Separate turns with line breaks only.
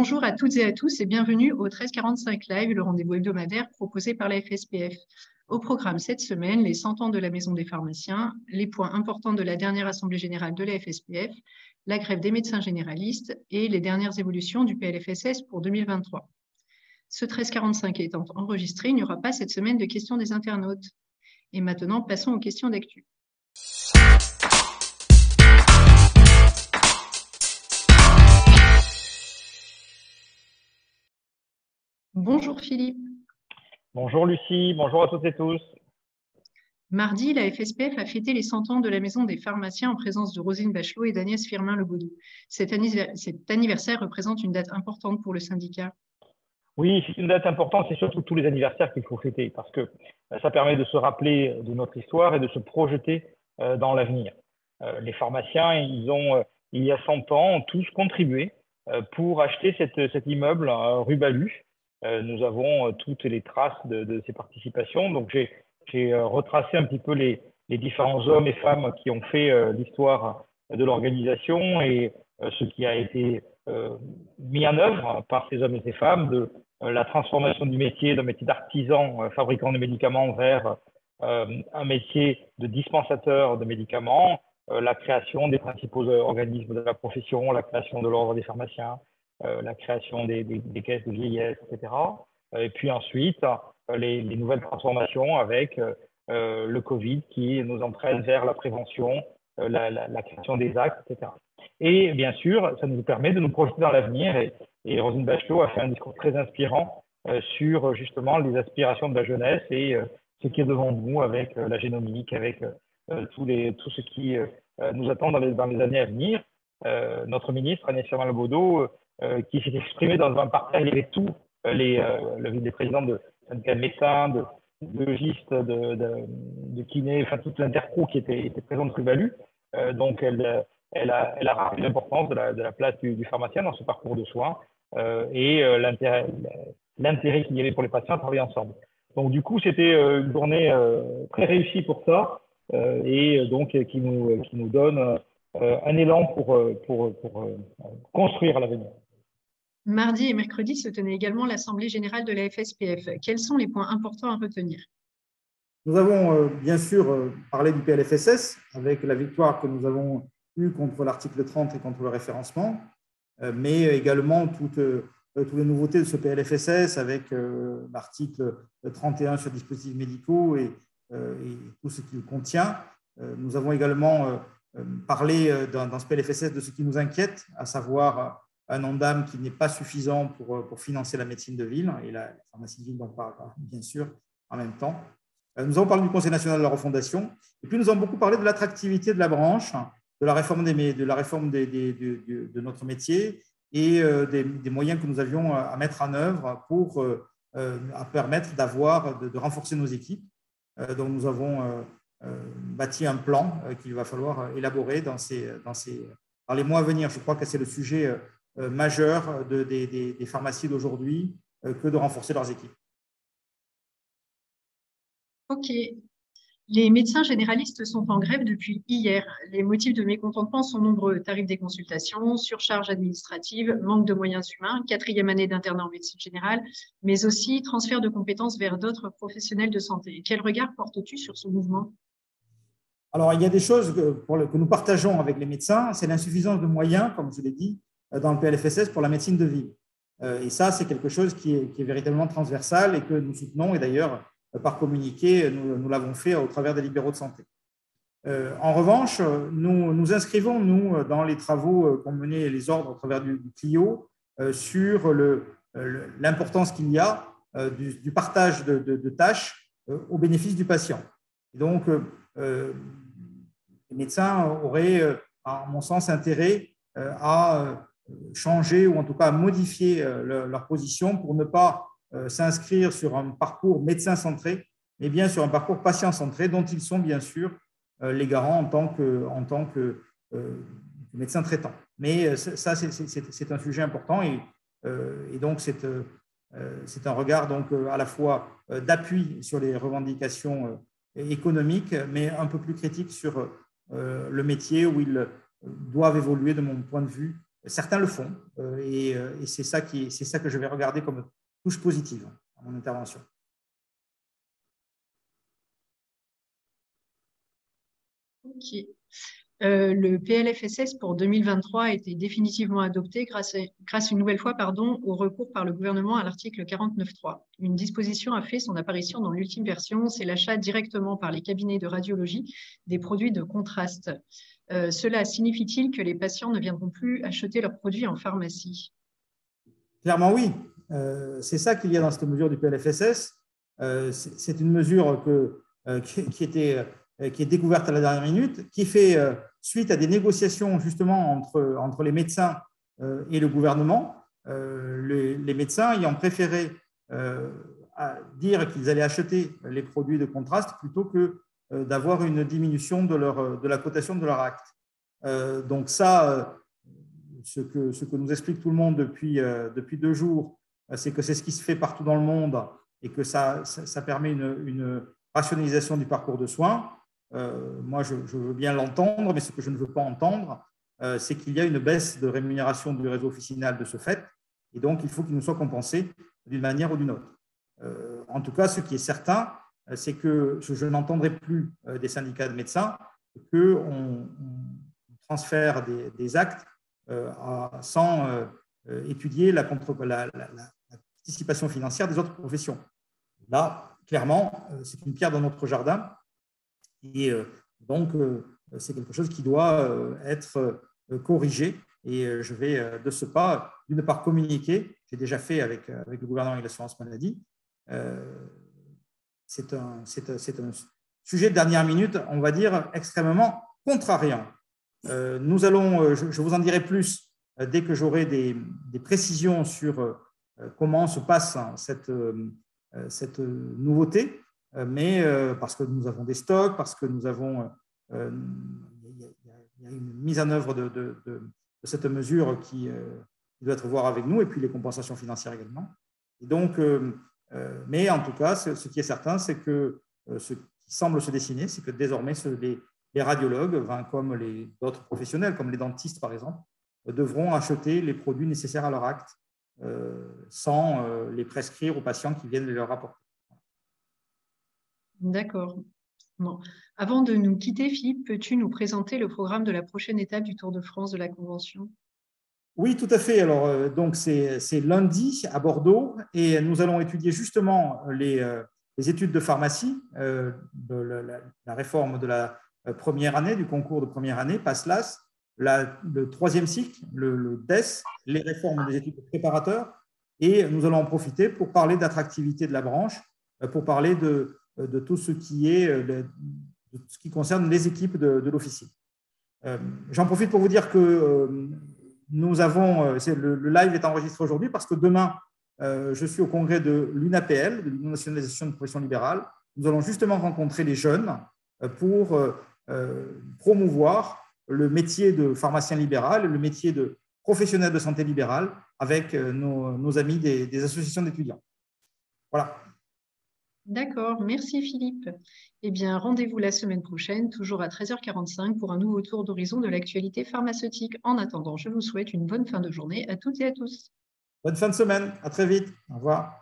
Bonjour à toutes et à tous et bienvenue au 1345 Live, le rendez-vous hebdomadaire proposé par la FSPF. Au programme cette semaine, les 100 ans de la Maison des pharmaciens, les points importants de la dernière Assemblée générale de la FSPF, la grève des médecins généralistes et les dernières évolutions du PLFSS pour 2023. Ce 1345 étant enregistré, il n'y aura pas cette semaine de questions des internautes. Et maintenant, passons aux questions d'actu. Bonjour Philippe.
Bonjour Lucie, bonjour à toutes et tous.
Mardi, la FSPF a fêté les 100 ans de la Maison des pharmaciens en présence de Roselyne Bachelot et d'Agnès Firmin-Lebaudou. Cet anniversaire représente une date importante pour le syndicat.
Oui, c'est une date importante, c'est surtout tous les anniversaires qu'il faut fêter parce que ça permet de se rappeler de notre histoire et de se projeter dans l'avenir. Les pharmaciens, ils ont, il y a 100 ans, tous contribué pour acheter cet immeuble rue Balu. Nous avons toutes les traces de ces participations. Donc, j'ai retracé un petit peu les différents hommes et femmes qui ont fait l'histoire de l'organisation et ce qui a été mis en œuvre par ces hommes et ces femmes, de la transformation du métier d'un métier d'artisan fabricant de médicaments vers un métier de dispensateur de médicaments, la création des principaux organismes de la profession, la création de l'ordre des pharmaciens, la création des caisses de vieillesse, etc. Et puis ensuite, les nouvelles transformations avec le Covid qui nous entraîne vers la prévention, la création des actes, etc. Et bien sûr, ça nous permet de nous projeter dans l'avenir. Et Roselyne Bachelot a fait un discours très inspirant sur justement les aspirations de la jeunesse et ce qui est devant nous avec la génomique, avec tout ce qui nous attend dans les années à venir. Notre ministre, Agnès Firmin-Lebaudou, qui s'est exprimé dans un parterre, il y avait tous les présidents de syndicats de médecins, de biologistes, de kinés, enfin toute l'interpro qui était présente rue Balu. Donc elle a rappelé l'importance de la place du pharmacien dans ce parcours de soins et l'intérêt qu'il y avait pour les patients à travailler ensemble. Donc du coup, c'était une journée très réussie pour ça et donc qui nous donne un élan pour construire l'avenir.
Mardi et mercredi se tenait également l'Assemblée générale de la FSPF. Quels sont les points importants à retenir?
Nous avons bien sûr parlé du PLFSS avec la victoire que nous avons eue contre l'article 30 et contre le référencement, mais également toutes les nouveautés de ce PLFSS avec l'article 31 sur dispositifs médicaux et tout ce qu'il contient. Nous avons également parlé dans ce PLFSS de ce qui nous inquiète, à savoir un Ondam qui n'est pas suffisant pour financer la médecine de ville, et la pharmacie de ville en parle bien sûr en même temps. Nous avons parlé du Conseil national de la refondation, et puis nous avons beaucoup parlé de l'attractivité de la branche, de la réforme de notre métier et des moyens que nous avions à mettre en œuvre pour permettre de renforcer nos équipes. Donc nous avons bâti un plan qu'il va falloir élaborer dans les mois à venir. Je crois que c'est le sujet majeur des pharmacies d'aujourd'hui que de renforcer leurs équipes.
Ok. Les médecins généralistes sont en grève depuis hier. Les motifs de mécontentement sont nombreux. Tarifs des consultations, surcharge administrative, manque de moyens humains, 4e année d'internat en médecine générale, mais aussi transfert de compétences vers d'autres professionnels de santé. Quel regard portes-tu sur ce mouvement?
Alors, il y a des choses que nous partageons avec les médecins, c'est l'insuffisance de moyens, comme je l'ai dit, dans le PLFSS pour la médecine de ville. Et ça, c'est quelque chose qui est véritablement transversal et que nous soutenons. Et d'ailleurs, par communiqué, nous l'avons fait au travers des libéraux de santé. En revanche, nous inscrivons, nous, dans les travaux qu'ont menés les ordres au travers du CLIO, sur l'importance qu'il y a du partage de tâches au bénéfice du patient. Et donc, les médecins auraient, à mon sens, intérêt à changer ou en tout cas à modifier leur position pour ne pas s'inscrire sur un parcours médecin-centré, mais bien sur un parcours patient-centré dont ils sont bien sûr les garants en tant que médecins traitants. Mais ça, c'est un sujet important et donc c'est un regard donc, à la fois d'appui sur les revendications économiques, mais un peu plus critique sur le métier où ils doivent évoluer, de mon point de vue, certains le font. Et c'est ça que je vais regarder comme touche positive à mon intervention.
Ok. Le PLFSS pour 2023 a été définitivement adopté grâce une nouvelle fois au recours par le gouvernement à l'article 49.3. Une disposition a fait son apparition dans l'ultime version, c'est l'achat directement par les cabinets de radiologie des produits de contraste. Cela signifie-t-il que les patients ne viendront plus acheter leurs produits en pharmacie?
Clairement, oui. C'est ça qu'il y a dans cette mesure du PLFSS. C'est une mesure qui est découverte à la dernière minute, qui fait suite à des négociations justement entre les médecins et le gouvernement. Les médecins ayant préféré dire qu'ils allaient acheter les produits de contraste plutôt que d'avoir une diminution de la cotation de leur acte. Donc ça, ce que nous explique tout le monde depuis 2 jours, c'est que c'est ce qui se fait partout dans le monde et que ça permet une rationalisation du parcours de soins. Moi, je veux bien l'entendre, mais ce que je ne veux pas entendre, c'est qu'il y a une baisse de rémunération du réseau officinal de ce fait, et donc il faut qu'il nous soit compensé d'une manière ou d'une autre. En tout cas, ce qui est certain, c'est que je n'entendrai plus des syndicats de médecins qu'on transfère des actes sans étudier la participation financière des autres professions. Là, clairement, c'est une pierre dans notre jardin. Et donc, c'est quelque chose qui doit être corrigé. Et je vais de ce pas, d'une part, communiquer. J'ai déjà fait avec le gouvernement et l'assurance maladie. C'est un sujet de dernière minute, on va dire, extrêmement contrariant. Je vous en dirai plus dès que j'aurai des précisions sur comment se passe cette nouveauté. Mais parce que nous avons des stocks, parce que il y a une mise en œuvre de cette mesure qui doit être voir avec nous, et puis les compensations financières également. Et donc, mais en tout cas, ce qui est certain, c'est que ce qui semble se dessiner, c'est que désormais les radiologues, comme d'autres professionnels, comme les dentistes par exemple, devront acheter les produits nécessaires à leur acte sans les prescrire aux patients qui viennent les leur apporter.
D'accord. Bon. Avant de nous quitter, Philippe, peux-tu nous présenter le programme de la prochaine étape du Tour de France de la Convention?
Oui, tout à fait. Alors, donc, c'est lundi à Bordeaux et nous allons étudier justement les études de pharmacie, de la réforme de la première année, du concours de première année, PASLAS, le 3e cycle, le DES, les réformes des études de préparateurs. Et nous allons en profiter pour parler d'attractivité de la branche, pour parler de tout ce qui concerne les équipes de l'officine. J'en profite pour vous dire que le live est enregistré aujourd'hui parce que demain, je suis au congrès de l'UNAPL, de l'Union nationale des associations de profession libérale. Nous allons justement rencontrer les jeunes pour promouvoir le métier de pharmacien libéral, le métier de professionnel de santé libérale avec nos amis des associations d'étudiants. Voilà.
D'accord, merci Philippe. Eh bien, rendez-vous la semaine prochaine, toujours à 13h45, pour un nouveau tour d'horizon de l'actualité pharmaceutique. En attendant, je vous souhaite une bonne fin de journée à toutes et à tous.
Bonne fin de semaine, à très vite. Au revoir.